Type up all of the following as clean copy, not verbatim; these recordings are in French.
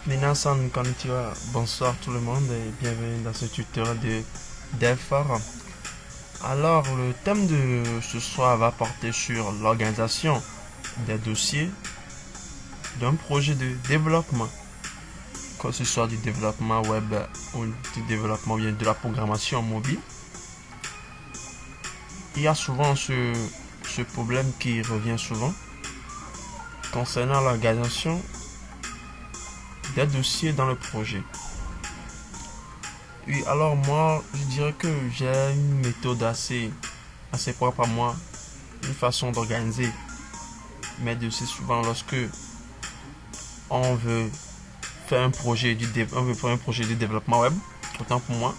Minasan konnichiwa, bonsoir tout le monde et bienvenue dans ce tutoriel de DevForum. Alors le thème de ce soir va porter sur l'organisation des dossiers d'un projet de développement, que ce soit du développement web ou du développement bien de la programmation mobile. Il y a souvent ce problème qui revient souvent concernant l'organisation des dossiers dans le projet. Oui, alors moi je dirais que j'ai une méthode assez propre à moi, une façon d'organiser mes dossiers. Souvent lorsque on veut faire un projet de développement web, autant pour moi,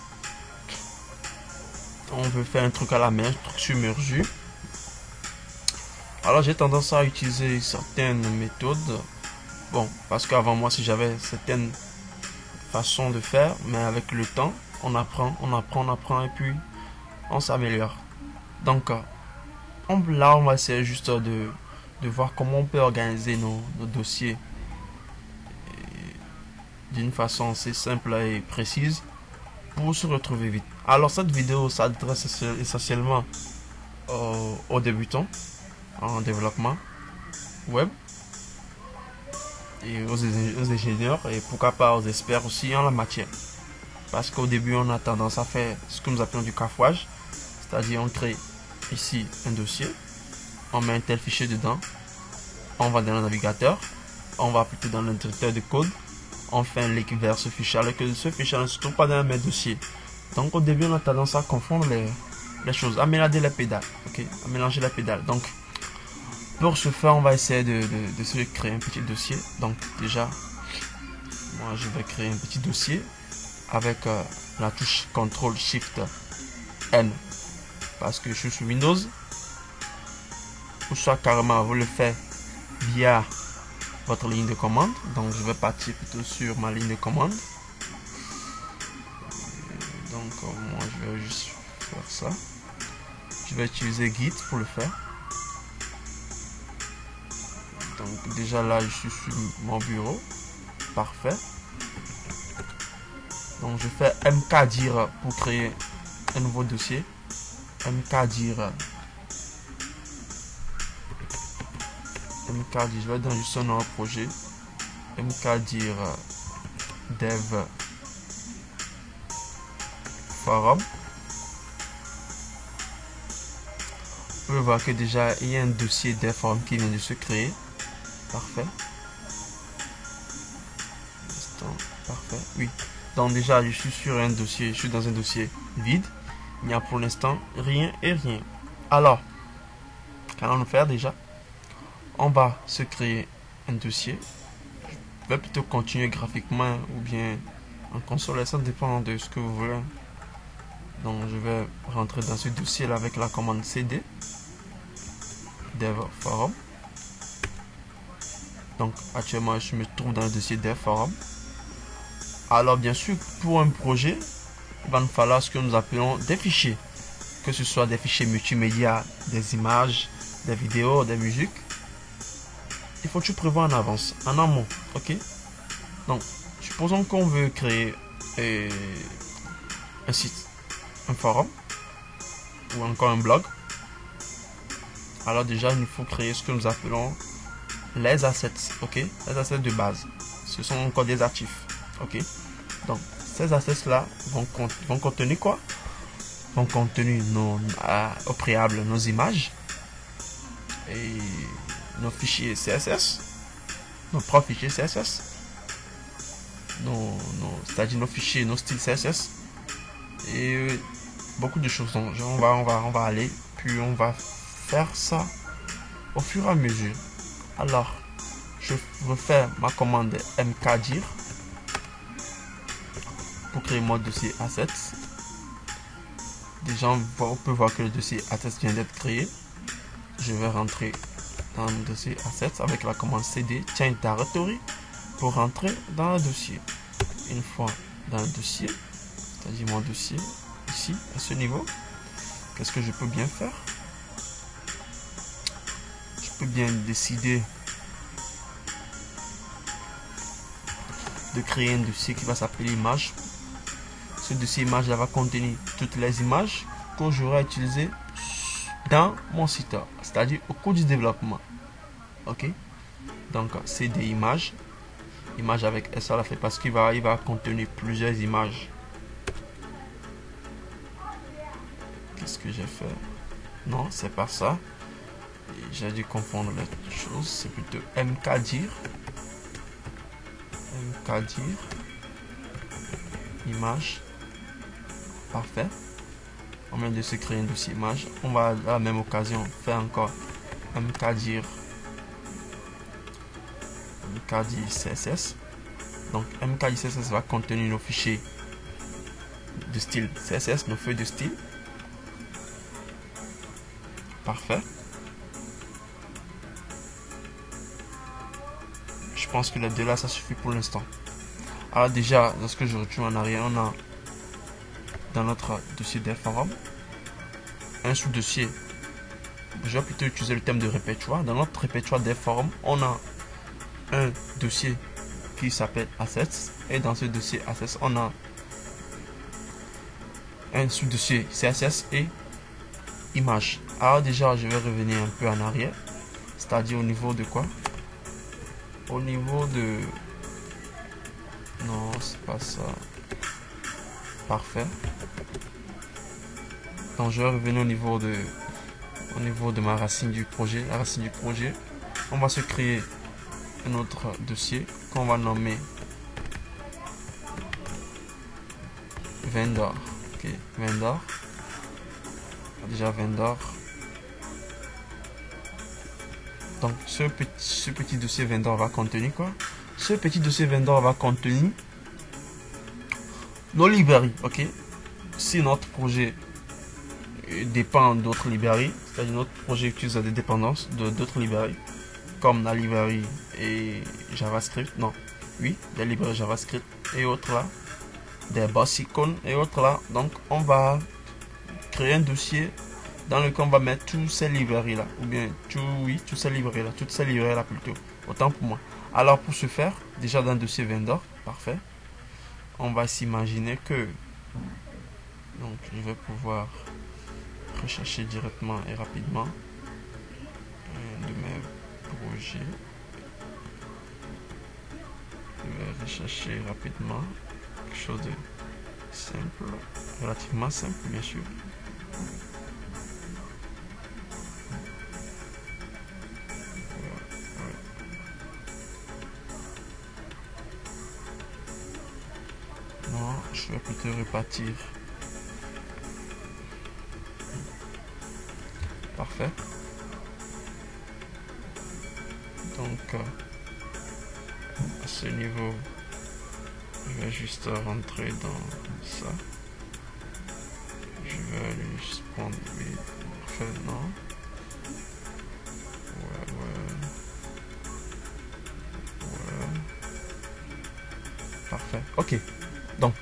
on veut faire un truc à la main, un truc sur mesure. Alors j'ai tendance à utiliser certaines méthodes. Bon, parce qu'avant moi, si j'avais certaines façons de faire, mais avec le temps, on apprend et puis on s'améliore. Donc là, on va essayer juste de voir comment on peut organiser nos dossiers d'une façon assez simple et précise pour se retrouver vite. Alors cette vidéo s'adresse essentiellement aux débutants en développement web et aux ingénieurs et pourquoi pas aux experts aussi en la matière. Parce qu'au début on a tendance à faire ce que nous appelons du cafouage, c'est-à-dire on crée ici un dossier, on met un tel fichier dedans, on va dans le navigateur, on va plutôt dans l'interpréteur de code, on fait un link vers ce fichier alors que ce fichier ne se trouve pas dans mes dossiers. Donc au début on a tendance à confondre les choses, à mélanger les pédales, à mélanger les pédales. Donc pour ce faire, on va essayer de se créer un petit dossier. Donc déjà, moi je vais créer un petit dossier avec la touche CTRL-SHIFT-N parce que je suis sur Windows. Ou soit carrément vous le faites via votre ligne de commande. Donc je vais partir plutôt sur ma ligne de commande. Donc moi je vais juste faire ça. Je vais utiliser Git pour le faire. Donc déjà là je suis sur mon bureau, parfait. Donc je fais mkdir pour créer un nouveau dossier, mkdir, je vais dans juste un nouveau projet, mkdir dev forum. Vous pouvez voir que déjà il y a un dossier dev forum qui vient de se créer. Parfait. Parfait. Oui. Donc déjà je suis sur un dossier, je suis dans un dossier vide. Il n'y a pour l'instant rien et rien. Alors, qu'allons-nous faire déjà? On va se créer un dossier. Je vais plutôt continuer graphiquement ou bien en console, ça dépend de ce que vous voulez. Donc je vais rentrer dans ce dossier là avec la commande cd dev forum. Donc actuellement je me trouve dans le dossier dev forum. Alors bien sûr pour un projet il va nous falloir ce que nous appelons des fichiers, que ce soit des fichiers multimédia, des images, des vidéos, des musiques. Il faut tout prévoir en avance, en amont. Donc supposons qu'on veut créer un site, un forum ou encore un blog. Alors déjà il nous faut créer ce que nous appelons les assets, les assets de base. Ce sont encore des actifs, Donc ces assets là vont contenir quoi? Vont contenir au préalable nos images et nos fichiers CSS, nos propres fichiers CSS, c'est-à-dire nos fichiers, nos styles CSS et beaucoup de choses. Donc on va aller puis on va faire ça au fur et à mesure. Alors, je refais ma commande mkdir pour créer mon dossier assets. Déjà, on peut voir que le dossier assets vient d'être créé. Je vais rentrer dans le dossier assets avec la commande cd change directory pour rentrer dans le dossier. Une fois dans le dossier, c'est-à-dire mon dossier ici à ce niveau, qu'est-ce que je peux bien faire? Je peux bien décider de créer un dossier qui va s'appeler image. Ce dossier image va contenir toutes les images que j'aurai utilisées dans mon site, c'est-à-dire au cours du développement. Ok, donc c'est des images avec S à la fin parce qu'il va contenir plusieurs images. Qu'est-ce que j'ai fait? Non, c'est pas ça. J'ai dû confondre les choses. C'est plutôt mkdir. Mkdir. Image. Parfait. On vient de se créer un dossier image. On va à la même occasion faire encore mkdir. Mkdir CSS. Donc mkdir CSS va contenir nos fichiers de style CSS, nos feuilles de style. Parfait. Je pense que les deux là, ça suffit pour l'instant. Alors déjà, lorsque je retourne en arrière, on a dans notre dossier des forums un sous-dossier. Je vais plutôt utiliser le thème de répertoire. Dans notre répertoire des forums, on a un dossier qui s'appelle Assets. Et dans ce dossier Assets, on a un sous-dossier CSS et Image. Alors déjà, je vais revenir un peu en arrière. C'est-à-dire au niveau de quoi? Au niveau de... Non, c'est pas ça. Parfait. Donc je vais revenir au niveau de ma racine du projet. La racine du projet. On va se créer un autre dossier qu'on va nommer vendor. Ok, vendor. Déjà vendor. Donc ce petit dossier vendor va contenir quoi? Ce petit dossier vendor va contenir nos librairies. Ok, si notre projet dépend d'autres librairies, c'est-à-dire notre projet utilise des dépendances de d'autres librairies, comme la librairie et JavaScript, non, oui, des librairies JavaScript et autres là, des boss icônes et autres là. Donc on va créer un dossier dans lequel on va mettre toutes ces librairies là, ou bien toutes ces librairies là plutôt, autant pour moi. Alors pour ce faire, déjà dans le dossier vendor, parfait, on va s'imaginer que, donc je vais pouvoir rechercher directement et rapidement un de mes projets. Je vais rechercher rapidement quelque chose de simple, relativement simple bien sûr. Non, je vais plutôt repartir. Parfait. Donc à ce niveau, je vais juste rentrer dans ça. Je vais aller juste prendre les... Parfait, non. Ouais. Parfait. Ok. Donc,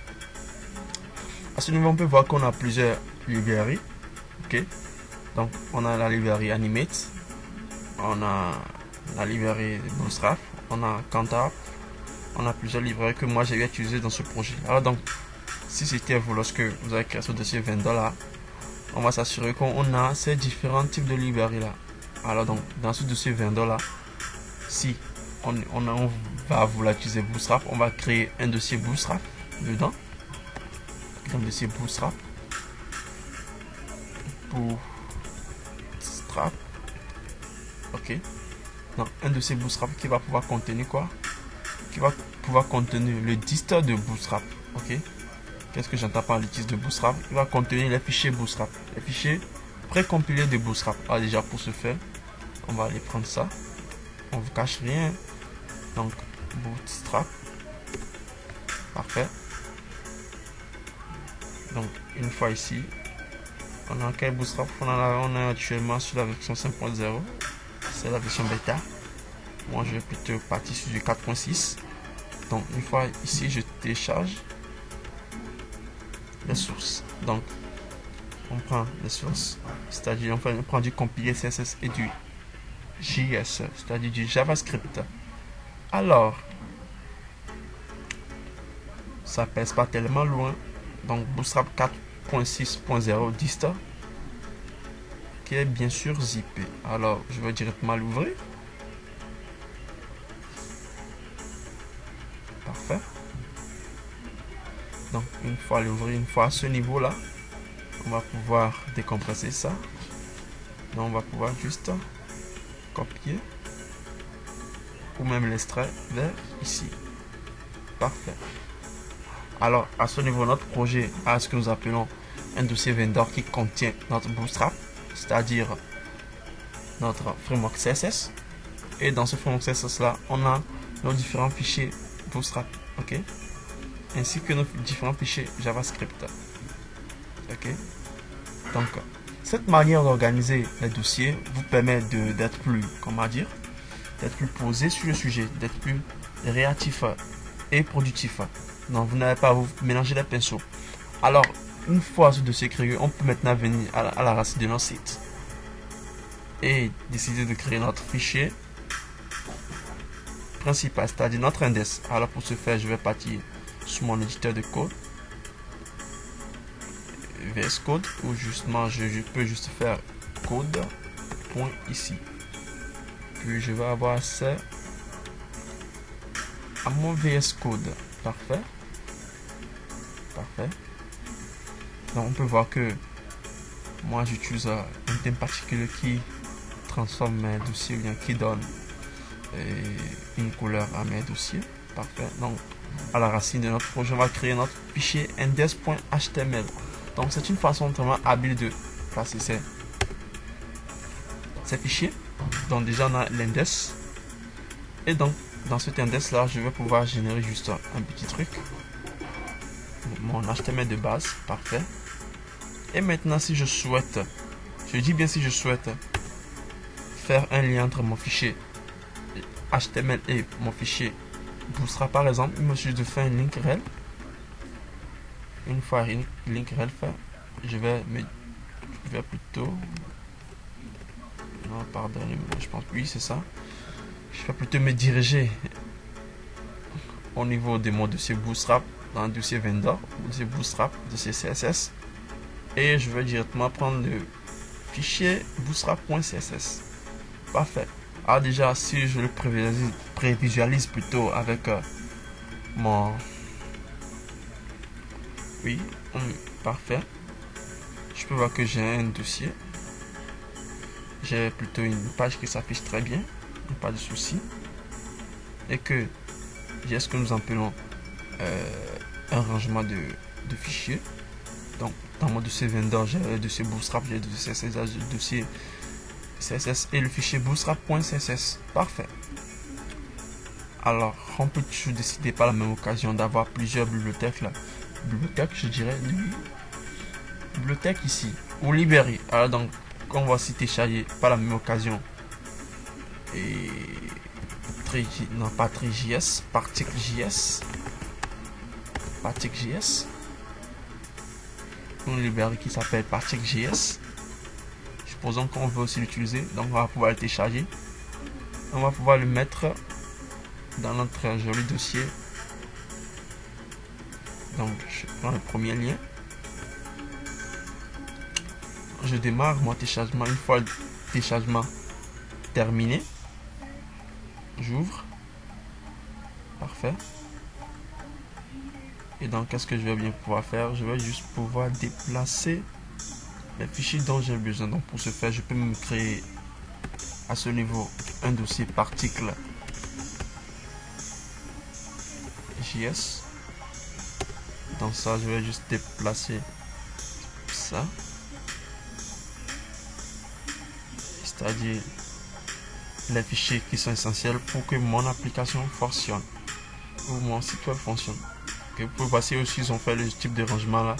à ce niveau, on peut voir qu'on a plusieurs librairies. Ok. Donc, on a la librairie Animate. On a la librairie Bootstrap. On a Counter. On a plusieurs librairies que moi j'ai utilisées dans ce projet. Alors donc, si c'était vous lorsque vous avez créé ce dossier vendor là, on va s'assurer qu'on a ces différents types de librairies là. Alors donc, dans ce dossier vendor là, si on va vouloir utiliser Bootstrap, on va créer un dossier Bootstrap dedans. Un dossier Bootstrap. Bootstrap. Ok. Donc, un dossier Bootstrap qui va pouvoir contenir quoi? Qui va pouvoir contenir le distort de Bootstrap. Ok. Qu'est-ce que j'entends par l'utilise de Bootstrap? Il va contenir les fichiers Bootstrap, les fichiers précompilés de Bootstrap. Alors déjà pour ce faire, on va aller prendre ça. On ne vous cache rien. Donc Bootstrap. Parfait. Donc une fois ici, on a quel Bootstrap? On est actuellement sur la version 5.0. C'est la version bêta. Moi je vais plutôt partir sur du 4.6. Donc une fois ici, je télécharge les sources. Donc on prend les sources, c'est-à-dire on prend du compilé CSS et du JS, c'est-à-dire du JavaScript. Alors, ça pèse pas tellement loin. Donc Bootstrap 4.6.0 dist qui est bien sûr zippé. Alors, je vais directement l'ouvrir. Parfait. Donc, une fois l'ouvrir, une fois à ce niveau-là, on va pouvoir décompresser ça. Donc, on va pouvoir juste copier ou même l'extraire vers ici. Parfait. Alors, à ce niveau, notre projet a ce que nous appelons un dossier vendor qui contient notre Bootstrap, c'est-à-dire notre framework CSS. Et dans ce framework CSS là, on a nos différents fichiers Bootstrap, ok, ainsi que nos différents fichiers JavaScript, ok. Donc, cette manière d'organiser les dossiers vous permet d'être plus, comment dire, d'être plus posé sur le sujet, d'être plus réactif et productif. Donc, vous n'avez pas à vous mélanger les pinceaux. Alors, une fois ce dossier créé, on peut maintenant venir à la racine de notre site et décider de créer notre fichier principal, c'est-à-dire notre index. Alors, pour ce faire, je vais partir sur mon éditeur de code, VS Code, ou justement, je peux juste faire code point ici. Puis, je vais avoir accès à mon VS Code. Parfait. Parfait. Donc, on peut voir que moi, j'utilise un thème particulier qui transforme mes dossiers, ou bien qui donne une couleur à mes dossiers. Parfait. Donc, à la racine de notre projet, on va créer notre fichier index.html. Donc, c'est une façon vraiment habile de placer ces fichiers. Donc, déjà, on a l'index. Et donc, dans cet index là, je vais pouvoir générer juste un petit truc. Mon HTML de base. Parfait. Et maintenant, si je souhaite, je dis bien si je souhaite faire un lien entre mon fichier HTML et mon fichier Bootstrap, par exemple, il me suffit de faire un link rel. Une fois un link rel fait, je vais plutôt, non, pardonnez-moi, je pense oui, c'est ça. Je vais plutôt me diriger au niveau de mon dossier Bootstrap dans le dossier vendor, dossier Bootstrap, dossier CSS, et je vais directement prendre le fichier bootstrap.css. Parfait. Alors déjà, si je le prévisualise plutôt avec mon... Oui, parfait. Je peux voir que j'ai un dossier. J'ai plutôt une page qui s'affiche très bien. Pas de souci. Et que j'ai ce que nous appelons un rangement de fichiers. Donc, dans mon dossier vendor, j'ai le dossier Bootstrap, j'ai le dossier CSS, le dossier CSS et le fichier bootstrap.css. Parfait. Alors, on peut toujours décider par la même occasion d'avoir plusieurs bibliothèques là. Bibliothèque, je dirais, bibliothèque ici, ou librairie. Alors, donc, on va aussi télécharger par la même occasion. Et non pas TriJS, Particle.js. Particle.js. Une librairie qui s'appelle Particle.js. Supposons qu'on veut aussi l'utiliser, donc on va pouvoir le télécharger. On va pouvoir le mettre dans notre joli dossier. Donc je prends le premier lien. Je démarre mon téléchargement. Une fois le téléchargement terminé, j'ouvre. Parfait. Et donc qu'est-ce que je vais bien pouvoir faire? Je vais juste pouvoir déplacer les fichiers dont j'ai besoin. Donc pour ce faire, je peux me créer à ce niveau un dossier particle JS. Dans ça, je vais juste déplacer ça, c'est-à-dire les fichiers qui sont essentiels pour que mon application fonctionne ou mon site web fonctionne. Okay, pour passer aussi, ils ont fait le type de rangement là,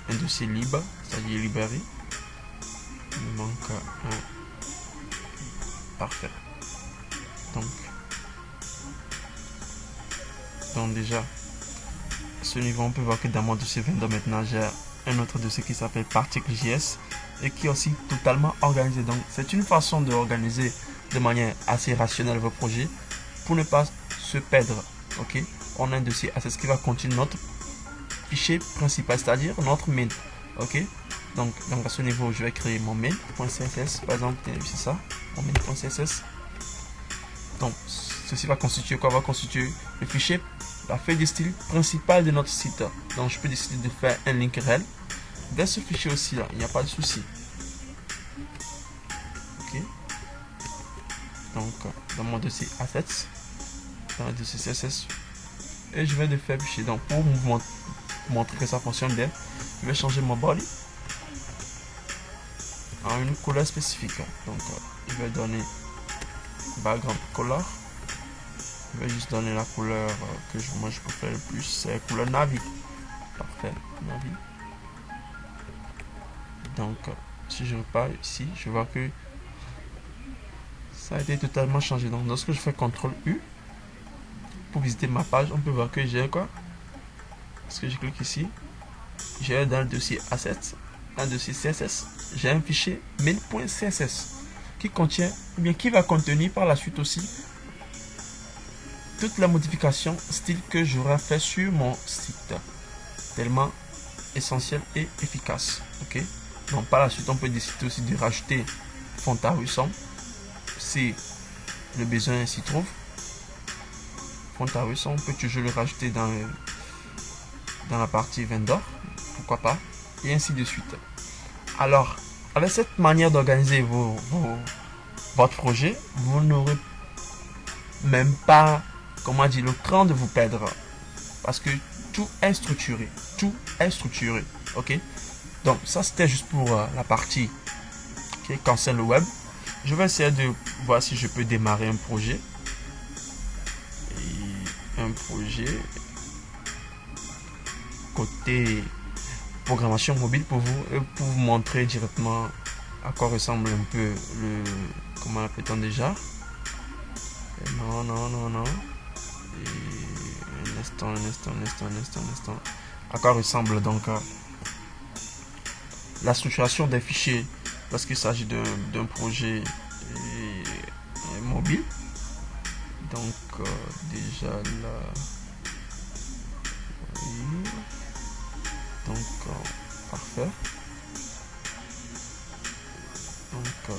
un dossier libre, c'est-à-dire librairie. Il me manque un. Parfait. Donc déjà, à ce niveau, on peut voir que dans mon dossier vendor maintenant, j'ai un autre dossier qui s'appelle Particle.js et qui est aussi totalement organisé. Donc c'est une façon de organiser de manière assez rationnelle vos projets pour ne pas se perdre. Ok, on a un dossier assets qui va contenir notre fichier principal, c'est-à-dire notre main. Ok, donc à ce niveau je vais créer mon main.css, par exemple. C'est ça, mon main.css. donc ceci va constituer quoi? Va constituer le fichier, la feuille de style principale de notre site. Donc je peux décider de faire un link rel vers ce fichier aussi là, il n'y a pas de souci. Ok, donc dans mon dossier assets, dans le dossier CSS, et je vais le faire fichier. Donc pour vous montrer que ça fonctionne bien, je vais changer mon body en une couleur spécifique. Donc je vais donner background color. Je vais juste donner la couleur que moi je préfère le plus, c'est la couleur navy. Parfait, navy. Donc si je repars ici, je vois que ça a été totalement changé. Donc lorsque je fais CTRL U pour visiter ma page, on peut voir que j'ai quoi? Parce que je clique ici, j'ai dans le dossier assets, un dossier CSS, j'ai un fichier main.css qui contient, ou bien qui va contenir par la suite aussi toute la modification style que j'aurai fait sur mon site, tellement essentiel et efficace. Ok, donc par la suite on peut décider aussi de rajouter fond à ruisseau si le besoin s'y trouve. Fond à ruisseau, on peut toujours le rajouter dans la partie vendor, pourquoi pas, et ainsi de suite. Alors avec cette manière d'organiser votre projet, vous n'aurez même pas, comment dire, le cran de vous perdre, parce que tout est structuré, ok. Donc ça c'était juste pour la partie qui concerne le web. Je vais essayer de voir si je peux démarrer un projet, côté programmation mobile pour vous montrer directement à quoi ressemble un peu le, comment l'appelle-t-on déjà, non, et un instant, à quoi ressemble donc la structuration des fichiers, parce qu'il s'agit d'un projet mobile. Donc déjà là, oui. Donc parfait. Donc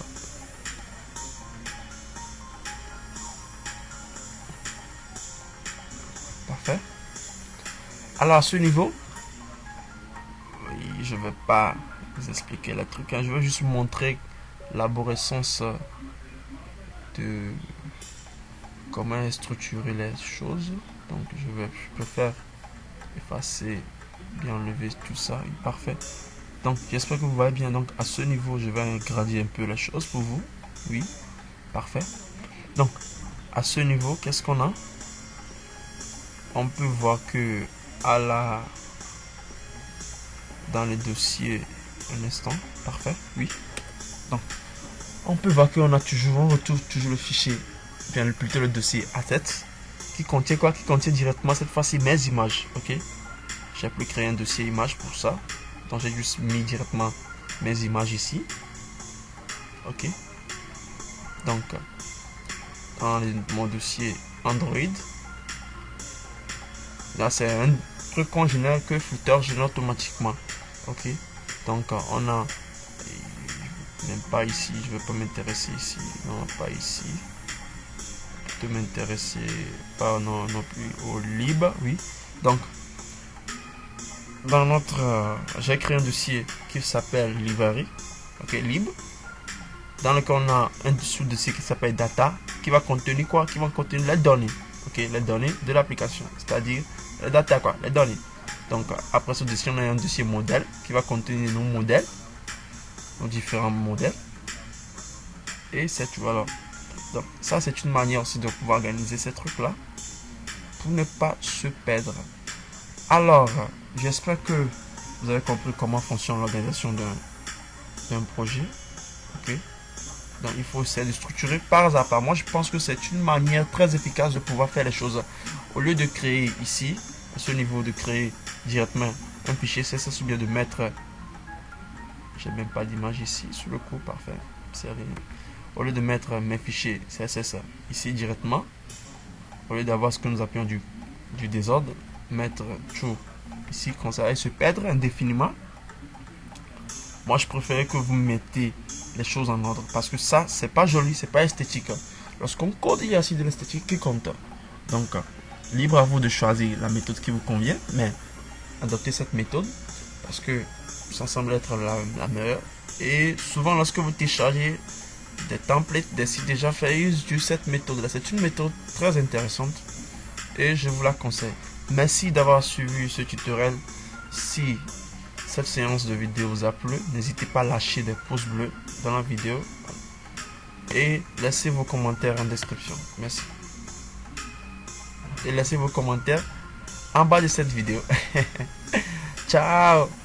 parfait. Alors à ce niveau, oui, je vais pas vous expliquer le truc, hein. Je vais juste vous montrer l'arborescence de comment structurer les choses. Donc je préfère effacer, bien enlever tout ça. Oui, parfait. Donc j'espère que vous voyez bien. Donc à ce niveau je vais agrandir un peu les choses pour vous. Oui, parfait. Donc à ce niveau, qu'est-ce qu'on a? On peut voir que dans le dossier, un instant, parfait, oui. Donc on peut voir qu'on retrouve toujours le fichier, bien plutôt le dossier assets, qui contient quoi? Qui contient directement cette fois-ci mes images. Ok, j'ai pu créer un dossier image pour ça, donc j'ai juste mis directement mes images ici. Ok, donc dans mon dossier Android, là c'est un truc qu'on génère, que Flutter génère automatiquement. Ok, donc on a même pas ici, je vais pas m'intéresser ici, non pas ici, de m'intéresser pas non plus au lib. Oui, donc dans notre j'ai créé un dossier qui s'appelle library, ok, lib, dans lequel on a un sous-dossier qui s'appelle data, qui va contenir quoi? Qui va contenir les données, ok, les données de l'application, c'est-à-dire les data, quoi, les données. Donc après ce dossier, on a un dossier modèle qui va contenir nos modèles, nos différents modèles, et c'est tout. Alors donc ça c'est une manière aussi de pouvoir organiser ces trucs là pour ne pas se perdre. Alors j'espère que vous avez compris comment fonctionne l'organisation d'un projet. Ok, donc il faut essayer de structurer pas à pas. Moi je pense que c'est une manière très efficace de pouvoir faire les choses, au lieu de créer ici à ce niveau, de créer directement un fichier CSS ou bien de mettre, j'ai même pas d'image ici sur le coup, parfait, c'est rien. Au lieu de mettre mes fichiers CSS ici directement, au lieu d'avoir ce que nous appelons du désordre, mettre true ici comme ça et se perdre indéfiniment. Moi je préfère que vous mettez les choses en ordre parce que ça c'est pas joli, c'est pas esthétique. Lorsqu'on code, il y a aussi de l'esthétique qui compte. Donc libre à vous de choisir la méthode qui vous convient, mais adoptez cette méthode parce que ça semble être la meilleure. Et souvent lorsque vous téléchargez des templates, des sites déjà faits, ils utilisent cette méthode là. C'est une méthode très intéressante et je vous la conseille. Merci d'avoir suivi ce tutoriel. Si cette séance de vidéo vous a plu, n'hésitez pas à lâcher des pouces bleus dans la vidéo et laissez vos commentaires en description. Merci. Et laissez vos commentaires en bas de cette vidéo. Ciao.